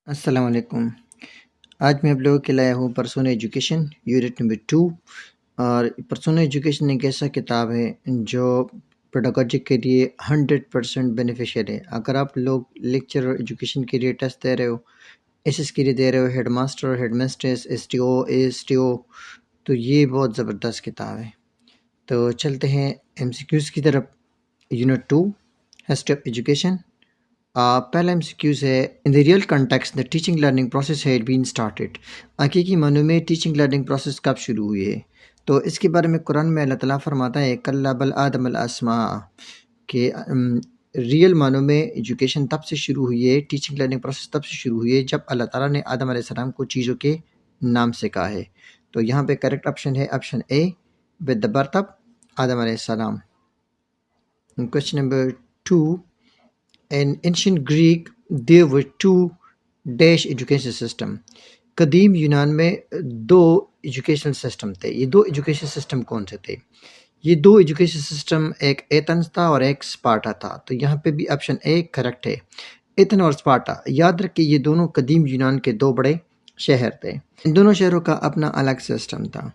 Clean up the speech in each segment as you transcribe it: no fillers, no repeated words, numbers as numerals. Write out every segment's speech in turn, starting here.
السلام علیکم۔ آج میں آپ لوگوں کے لایا ہوں پرسونل ایجوکیشن یونٹ نمبر 2، اور پرسونل ایجوکیشن ایک ایسا کتاب ہے جو پیڈاگوجی کے لیے 100% بینیفیشیل ہے۔ اگر آپ لوگ لیکچر اور ایجوکیشن کے لیے ٹیسٹ دے رہے ہو، ایس کے لیے دے رہے ہو، head master, head mistress, S T O, S T O, تو یہ بہت زبردست کتاب ہے۔ تو چلتے ہیں ایم سی کیوز کی طرف۔ Unit 2، history of education. پہلا ایم سی کیوز ہے، in the real context the teaching learning process had been started. حقیقی معنوں میں ٹیچنگ لرننگ پروسیس کب شروع ہوئی ہے؟ تو اس کے بارے میں قرآن میں اللہ تعالیٰ فرماتا ہے کلا بل آدم الاسماء، کہ ریئل معنوں میں ایجوکیشن تب سے شروع ہوئی ہے، ٹیچنگ لرننگ پروسیس تب سے شروع ہوئی ہے جب اللہ تعالیٰ نے آدم علیہ السلام کو چیزوں کے نام سے کہا ہے۔ تو یہاں پہ کریکٹ آپشن ہے option a, with the birth of آدم علیہ السلام۔ Question number 2، in ancient Greek there were two dash education system۔ قدیم یونان میں دو ایجوکیشنل سسٹم تھے۔ یہ دو ایجوکیشن سسٹم کون سے تھے؟ یہ دو ایجوکیشن سسٹم ایک ایتھنز تھا اور ایک اسپارٹا تھا۔ تو یہاں پہ بھی آپشن اے کریکٹ ہے، ایتھن اور اسپارٹا۔ یاد رکھیں یہ دونوں قدیم یونان کے دو بڑے شہر تھے۔ ان دونوں شہروں کا اپنا الگ سسٹم تھا۔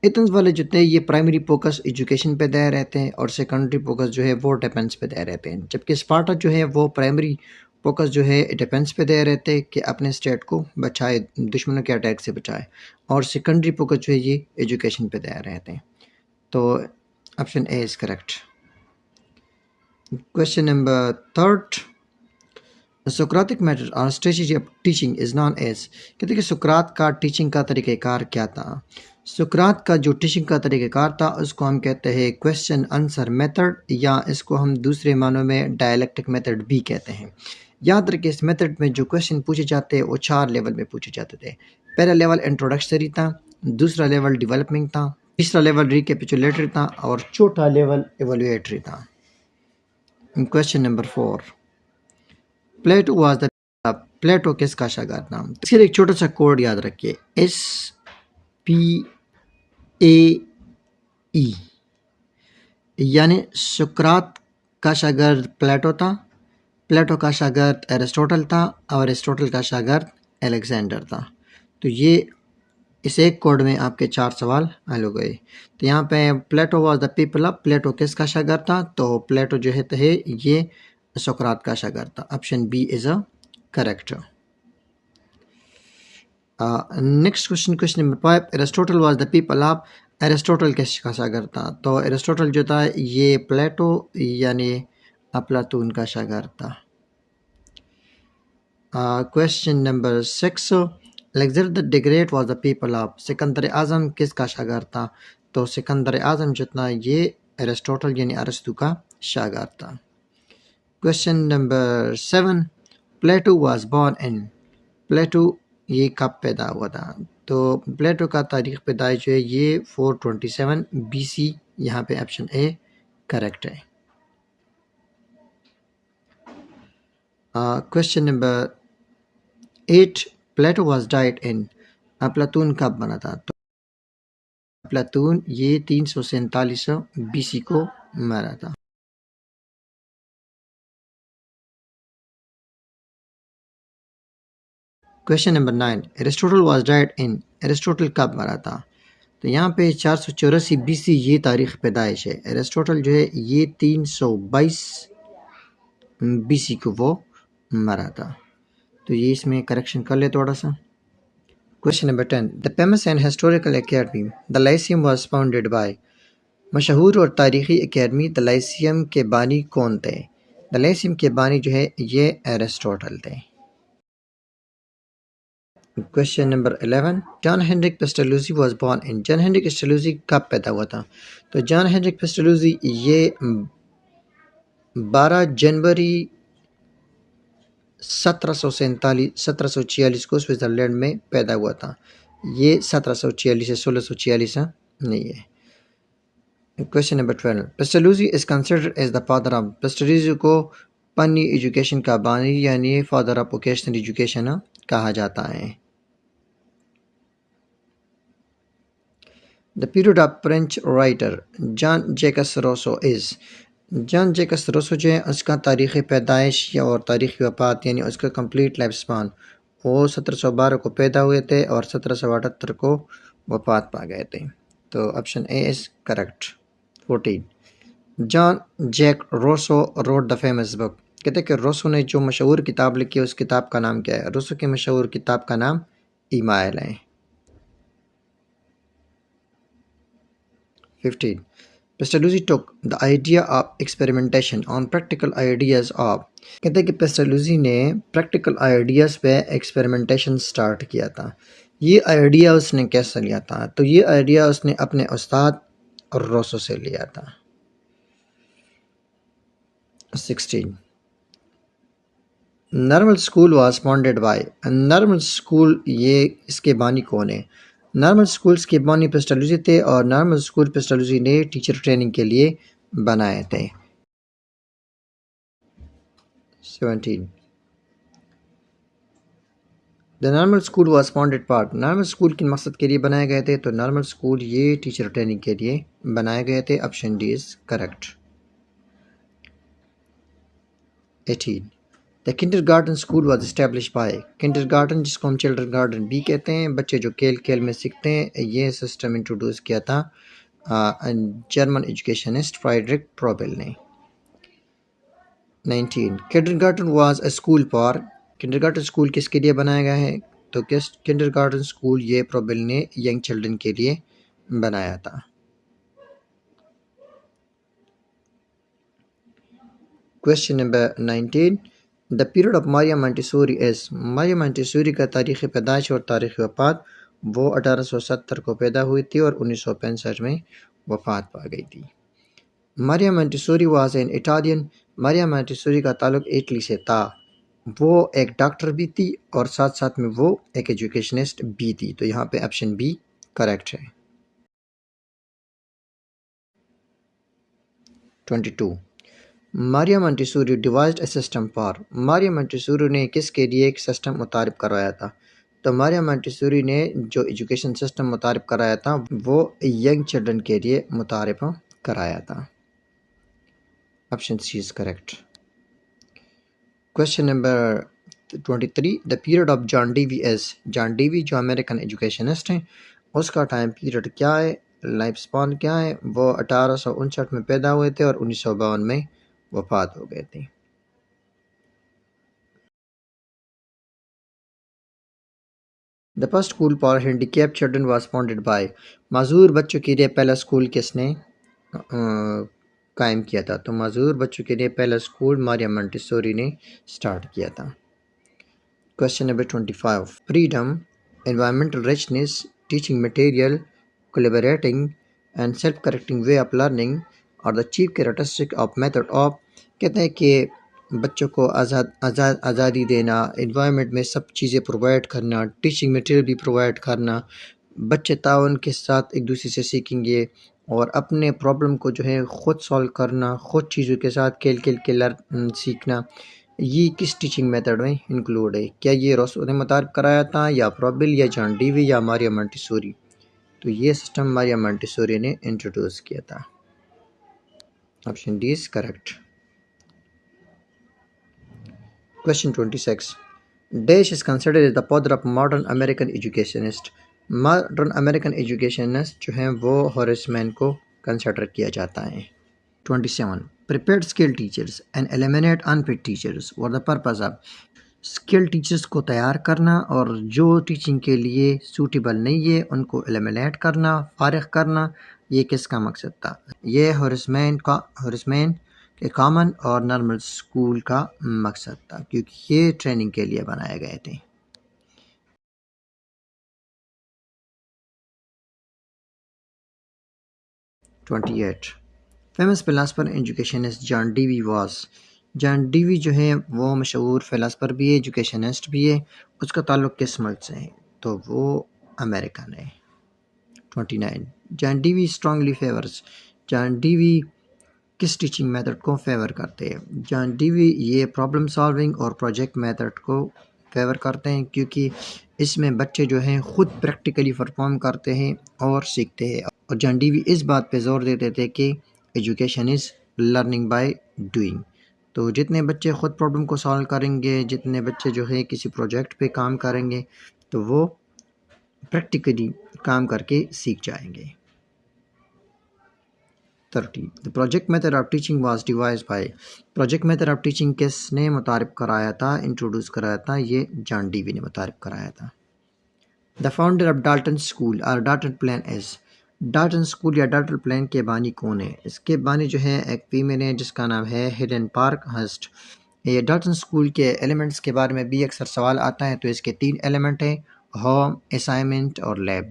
ایتھنز والے جو تھے یہ پرائمری فوکس ایجوکیشن پہ دے رہتے ہیں، اور سیکنڈری فوکس جو ہے وہ ڈیفنس پہ دے رہتے ہیں، جبکہ اسپارٹا جو ہے وہ پرائمری فوکس جو ہے ڈیفنس پہ دے رہتے ہیں کہ اپنے اسٹیٹ کو بچائے، دشمنوں کے اٹیک سے بچائے، اور سیکنڈری فوکس جو ہے یہ ایجوکیشن پہ دے رہتے ہیں۔ تو option A is correct. Question number 3، Socratic method اور strategy of teaching is known as. کہتے ہیں کہ سقراط کا ٹیچنگ کا طریقہ کار کیا تھا؟ سقراط کا جو ٹیچنگ کا طریقہ کار تھا اس کو ہم کہتے ہیں کویشچن آنسر میتھڈ، یا اس کو ہم دوسرے معنوں میں ڈائلیکٹک میتھڈ بھی کہتے ہیں۔ یاد رکھیں اس میتھڈ میں جو کویشچن پوچھے جاتے ہیں وہ 4 لیول میں پوچھے جاتے تھے۔ پہلا لیول انٹروڈکٹری تھا، دوسرا لیول ڈیولپمنٹ تھا، تیسرا لیول ریکیپیچولیٹری تھا، اور چوتھا لیول ایویلویٹری تھا۔ Question number 4، Plato was the, Plato کس کا شاگرد تھا؟ اس کے لیے ایک چھوٹا سا کوڈ یاد رکھیے، ایس پی اے ای، یعنی سقراط کا شاگرد پلیٹو تھا، پلیٹو کا شاگرد ایرسٹوٹل تھا، اور ایرسٹوٹل کا شاگرد الیگزینڈر تھا۔ تو یہ اس ایک کوڈ میں آپ کے 4 سوال حل ہو گئے۔ تو یہاں پہ Plato was the pupil of, Plato کس کا شاگرد تھا؟ تو پلیٹو جو ہے یہ سقراط کا شاگرد تھا۔ Option B is a correct. Next question, question number 5، Aristotle was the pupil of, Aristotle کس کا شاگرد تھا؟ تو ایرسٹوٹل جو تھا یہ پلیٹو یعنی افلاطون کا شاگرد تھا۔ Question number 6، Alexander the great was the pupil of, سکندر اعظم کس کا شاگرد تھا؟ تو سکندر اعظم جو تھا یہ ایرسٹوٹل یعنی ارسطو کا شاگرد تھا۔ Question number 7، Plato was born in, Plato یہ کب پیدا ہوا تھا؟ تو پلیٹو کا تاریخ پیدائش جو ہے یہ 427 بی سی، یہاں پہ آپشن اے کریکٹ ہے۔ Question number 8، Plato was died in, افلاطون کب بنا تھا؟ تو افلاطون یہ 347 بی سی کو مرا تھا۔ Question number 9، Aristotle was died in, Aristotle کب مرا تھا؟ تو یہاں پہ 484 بی سی یہ تاریخ پیدائش ہے۔ ایرسٹوٹل جو ہے یہ 322 بی سی کو وہ مرا تھا۔ تو یہ اس میں کریکشن کر لے تھوڑا سا۔ Question number 10، the famous and historical academy the lyceum was founded by, مشہور اور تاریخی اکیڈمی دا لائسیم کے بانی کون تھے؟ دا لائسیم کے بانی جو ہے یہ ایرسٹوٹل تھے۔ Question number 11، Johann Heinrich Pestalozzi was born in, Johann Heinrich Pestalozzi کب پیدا ہوا تھا؟ تو جان ہینڈرک پیسٹلوزی یہ 12 جنوری 1746 کو سوئٹزرلینڈ میں پیدا ہوا تھا۔ یہ 1746 سے 1646 نہیں ہے۔ Question number 12، Pestalozzi is considered as the father of, Pestalozzi کو پنی ایجوکیشن کا بانی یعنی فادر آف ووکیشنل ایجوکیشن کہا جاتا ہے۔ The period of French writer Jean Jacques Rousseau is, Jean Jacques Rousseau جو ہے اس کا تاریخ پیدائش یا اور تاریخ وفات یعنی اس کا کمپلیٹ لائف سپان وہ 1712 کو پیدا ہوئے تھے اور 1778 کو وفات پا گئے تھے. تو option A is correct. 14. Jean Jacques Rousseau wrote the famous book. کہتے ہیں کہ روسو نے جو مشہور کتاب لکھی اس کتاب کا نام کیا ہے؟ روسو کی مشہور کتاب کا نام ایمائل ہے. 15. Pestalozzi took the idea of experimentation on practical ideas of. کہتے ہیں کہ پیسٹلوزی نے پریکٹیکل آئیڈیاز پہ ایکسپیریمنٹیشن سٹارٹ کیا تھا. یہ آئیڈیا اس نے کیسے لیا تھا؟ تو یہ آئیڈیا اس نے اپنے استاد روسو سے لیا تھا. 16. Normal school was founded by. Normal school یہ اس کے بانی کون ہے؟ نارمل اسکولس کے بانی پیسٹلوزی تھے اور نارمل اسکول پیسٹلوزی نے ٹیچر ٹریننگ کے لیے بنائے تھے. 17. The normal school was founded part. Normal school کن مقصد کے لیے بنائے گئے تھے؟ تو نارمل اسکول یہ ٹیچر ٹریننگ کے لیے بنائے گئے تھے. Option D is correct. 18. The kinder garden school was establish by. Kinder garden جس کو ہم چلڈرن گارڈن بھی کہتے ہیں، بچے جو کھیل کھیل میں سیکھتے ہیں، یہ سسٹم انٹروڈیوس کیا تھا جرمن ایجوکیشنسٹ فرائیڈرک پروبل نے. 19. Kinder garden was a school for. Kinder garden school کس کے لیے بنایا گیا ہے؟ تو کنڈر گارڈن اسکول یہ پروبل نے ینگ چلڈرن کے لیے بنایا تھا. Question number 19. The period of Maria Montessori is. Maria Montessori کا تاریخ پیدائش اور تاریخ وفات، وہ 1870 کو پیدا ہوئی تھی اور 1965 میں وفات پا گئی تھی. ماریا مانٹیسوری was an Italian. Maria Montessori کا تعلق اٹلی سے تھا. وہ ایک ڈاکٹر بھی تھی اور ساتھ ساتھ میں وہ ایک ایجوکیشنسٹ بھی تھی. تو یہاں پہ آپشن بی کریکٹ ہے. 22. ماریا مانٹیسوری ڈیوائزڈ اے سسٹم فار. ماریا مانٹیسوری نے کس کے لیے ایک سسٹم متعارف کروایا تھا؟ تو ماریا مانٹیسوری نے جو ایجوکیشن سسٹم متعارف کرایا تھا وہ ینگ چلڈرن کے لیے متعارف کرایا تھا. Option C is correct. Question number 23. The period of John Dewey is. John Dewey جو امریکن ایجوکیشنسٹ ہیں، اس کا ٹائم پیریڈ کیا ہے؟ لائف سپان کیا ہے؟ وہ 1859 میں پیدا ہوئے تھے اور 1952 میں وفات ہو گئے تھے. The first school for handicap children was founded by. معذور بچوں کے لیے پہلا اسکول کس نے قائم کیا تھا؟ تو معذور بچوں کے لیے پہلا اسکول ماریا مانٹیسوری نے سٹارٹ کیا تھا. Question number 25. Freedom, environmental richness, teaching material, calibrating and self correcting way of learning اور the chief characteristic of method of. کہتے ہیں کہ بچوں کو آزادی دینا، انوائرمنٹ میں سب چیزیں پرووائڈ کرنا، ٹیچنگ مٹیریل بھی پرووائڈ کرنا، بچے تعاون کے ساتھ ایک دوسرے سے سیکھیں گے اور اپنے پرابلم کو جو ہے خود سولو کرنا، خود چیزوں کے ساتھ کھیل کھیل کے سیکھنا. یہ کس ٹیچنگ میتھڈ میں انکلوڈ ہے؟ کیا یہ روسو نے متعارف کرایا تھا یا پروبل یا جان ڈیوی یا ماریا مانٹیسوری؟ تو یہ سسٹم ماریا مانٹیسوری نے انٹروڈیوس کیا تھا. Option D is correct. Question 26. Dash is considered as the father of modern American educationist. Modern American educationist جو ہیں وہ ہاریس مین کو کنسیڈر کیا جاتا ہے. 27. Prepared skilled teachers and eliminate unfit teachers. What the purpose of? Skill teachers کو تیار کرنا اور جو ٹیچنگ کے لیے سوٹیبل نہیں ہے ان کو ایلیمینیٹ کرنا، فارغ کرنا، یہ کس کا مقصد تھا؟ یہ ہاریس مین کے کامن اور نارمل اسکول کا مقصد تھا کیونکہ یہ ٹریننگ کے لیے بنائے گئے تھے. Famous philosopher educationist John Dewey was. John Dewey جو ہے وہ مشہور فلاسفر بھی ہے، ایجوکیشنسٹ بھی ہے. اس کا تعلق کس ملک سے ہے؟ تو وہ امریکن ہے. 29. جان ڈیوی اسٹرانگلی فیورز. جان ڈیوی کس ٹیچنگ میتھڈ کو فیور کرتے ہیں؟ جان ڈیوی یہ پرابلم سالونگ اور پروجیکٹ میتھڈ کو فیور کرتے ہیں کیونکہ اس میں بچے جو ہیں خود پریکٹیکلی پرفارم کرتے ہیں اور سیکھتے ہیں. اور جان ڈیوی اس بات پہ زور دیتے تھے کہ education is learning by doing. تو جتنے بچے خود پرابلم کو سالو کریں گے، جتنے بچے جو ہے کسی پروجیکٹ پہ کام کریں گے، تو وہ پریکٹیکلی کام کر کے سیکھ جائیں گے۔ 30. The project method of teaching was devised by project method of teaching کس نے متعارف کرایا تھا، انٹروڈیوس کرایا تھا؟ یہ جان ڈیوی نے متعارف کرایا تھا۔ The founder of Dalton School or Dalton Plan is Dalton school یا ڈالٹن پلان کے بانی کون ہے؟ اس کے بانی جو ہے ایک فیمیل ہے جس کا نام ہے ہیلن پارک ہسٹ۔ یہ ڈالٹن اسکول کے ایلیمنٹس کے بارے میں بھی اکثر سوال آتا ہے، تو اس کے 3 ایلیمنٹ ہیں: ہوم، اسائنمنٹ اور لیب۔